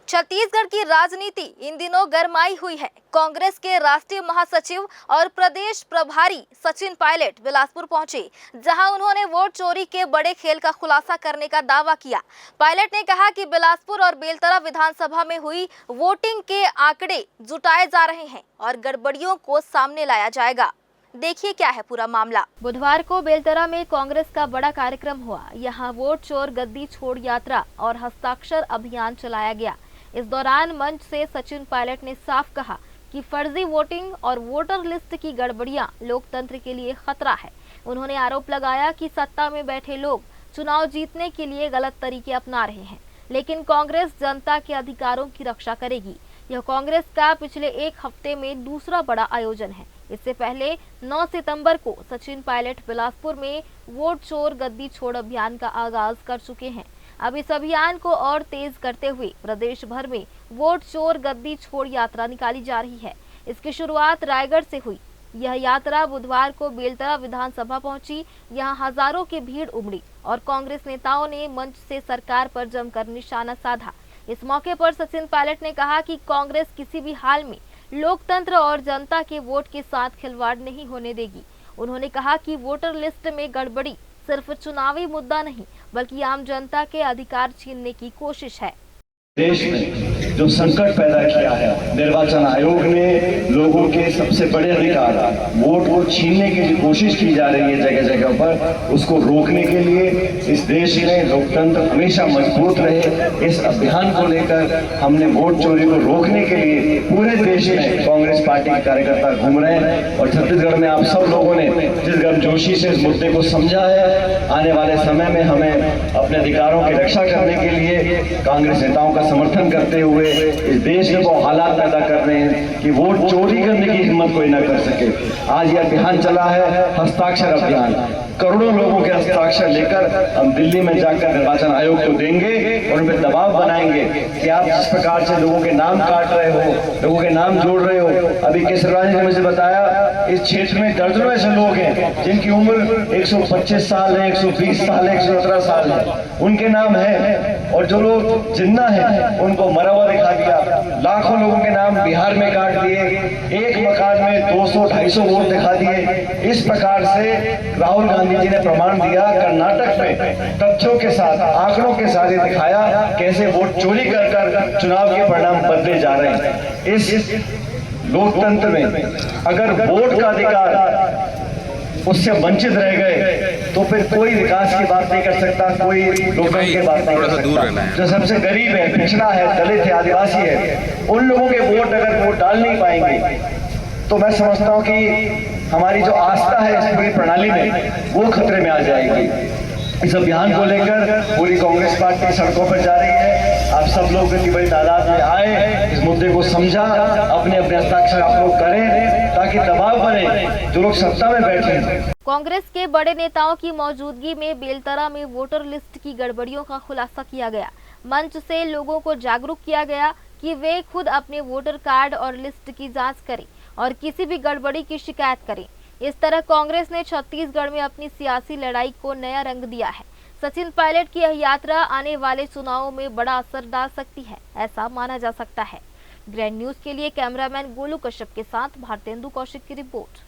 छत्तीसगढ़ की राजनीति इन दिनों गरमाई हुई है। कांग्रेस के राष्ट्रीय महासचिव और प्रदेश प्रभारी सचिन पायलट बिलासपुर पहुंचे, जहां उन्होंने वोट चोरी के बड़े खेल का खुलासा करने का दावा किया। पायलट ने कहा कि बिलासपुर और बेलतरा विधानसभा में हुई वोटिंग के आंकड़े जुटाए जा रहे हैं और गड़बड़ियों को सामने लाया जाएगा। देखिए क्या है पूरा मामला। बुधवार को बेलतरा में कांग्रेस का बड़ा कार्यक्रम हुआ। यहाँ वोट चोर गद्दी छोड़ यात्रा और हस्ताक्षर अभियान चलाया गया। इस दौरान मंच से सचिन पायलट ने साफ कहा कि फर्जी वोटिंग और वोटर लिस्ट की गड़बड़ियां लोकतंत्र के लिए खतरा है। उन्होंने आरोप लगाया कि सत्ता में बैठे लोग चुनाव जीतने के लिए गलत तरीके अपना रहे हैं, लेकिन कांग्रेस जनता के अधिकारों की रक्षा करेगी। यह कांग्रेस का पिछले एक हफ्ते में दूसरा बड़ा आयोजन है। इससे पहले 9 सितंबर को सचिन पायलट बिलासपुर में वोट चोर गद्दी छोड़ अभियान का आगाज कर चुके हैं। अब इस अभियान को और तेज करते हुए प्रदेश भर में वोट चोर गद्दी छोड़ यात्रा निकाली जा रही है। इसकी शुरुआत रायगढ़ से हुई। यह यात्रा बुधवार को बेलतरा विधानसभा पहुंची। यहां हजारों की भीड़ उमड़ी और कांग्रेस नेताओं ने मंच से सरकार पर जमकर निशाना साधा। इस मौके पर सचिन पायलट ने कहा कि कांग्रेस किसी भी हाल में लोकतंत्र और जनता के वोट के साथ खिलवाड़ नहीं होने देगी। उन्होंने कहा कि वोटर लिस्ट में गड़बड़ी सिर्फ चुनावी मुद्दा नहीं, बल्कि आम जनता के अधिकार छीनने की कोशिश है। देश में जो संकट पैदा किया है, निर्वाचन आयोग ने लोगों के सबसे बड़े अधिकार वोट को छीनने की जो कोशिश की जा रही है जगह जगह पर, उसको रोकने के लिए इस देश में लोकतंत्र हमेशा मजबूत रहे, इस अभियान को लेकर हमने वोट चोरी को रोकने के लिए पूरे देश में कांग्रेस पार्टी के कार्यकर्ता घूम रहे हैं। और छत्तीसगढ़ में आप सब लोगों ने जिस गर्मजोशी से इस मुद्दे को समझा है, आने वाले समय में हमें अपने अधिकारों की रक्षा करने के लिए कांग्रेस नेताओं का समर्थन करते हुए इस देश में वो हालात पैदा कर रहे हैं कि वोट चोरी करने की हिम्मत कोई ना कर सके। आज ये अभियान चला है, हस्ताक्षर अभियान। करोड़ों लोगों के हस्ताक्षर लेकर हम दिल्ली में जाकर निर्वाचन आयोग को देंगे और उन पर दबाव बनाएंगे कि आप जिस प्रकार से लोगों के नाम काट रहे हो, लोगों के नाम जोड़ रहे हो। अभी केसरवानी ने मुझे बताया इस क्षेत्र में दर्जनों ऐसे लोग हैं जिनकी उम्र 125 साल है, 120 साल है, 117 साल है, उनके नाम है। और जो लोग जिंदा हैं उनको मरा हुआ दिखा दिया। लाखों लोगों के नाम बिहार में काट दिए, एक मकान में 200-250 वोट दिखा दिए। इस प्रकार से राहुल गांधी जी ने प्रमाण दिया कर्नाटक में, तथ्यों के साथ, आंकड़ों के साथ ये दिखाया कैसे वोट चोरी कर कर चुनाव के परिणाम बदले जा रहे हैं। इस लोकतंत्र में अगर वोट का अधिकार उससे वंचित रह गए तो फिर कोई विकास की बात नहीं कर सकता, कोई लोकतंत्र की बात नहीं कर सकता। जो सबसे गरीब है, पिछड़ा है, दलित है, आदिवासी है, उन लोगों के वोट अगर वोट डाल नहीं पाएंगे तो मैं समझता हूं कि हमारी जो आस्था है इस पूरी प्रणाली में वो खतरे में आ जाएगी। इस अभियान को लेकर पूरी कांग्रेस पार्टी सड़कों पर जा रही है। आप सब लोग इतनी बड़ी तादाद में आए, इस मुद्दे को समझा, अपने अपने हस्ताक्षर आप लोग करें ताकि दबाव बने जो लोग सत्ता में बैठे हैं। कांग्रेस के बड़े नेताओं की मौजूदगी में बेलतरा में वोटर लिस्ट की गड़बड़ियों का खुलासा किया गया। मंच से लोगों को जागरूक किया गया कि वे खुद अपने वोटर कार्ड और लिस्ट की जांच करें और किसी भी गड़बड़ी की शिकायत करें। इस तरह कांग्रेस ने छत्तीसगढ़ में अपनी सियासी लड़ाई को नया रंग दिया है। सचिन पायलट की यह यात्रा आने वाले चुनावों में बड़ा असर डाल सकती है, ऐसा माना जा सकता है। ग्रैंड न्यूज के लिए कैमरामैन गोलू कश्यप के साथ भारतेंदु कौशिक की रिपोर्ट।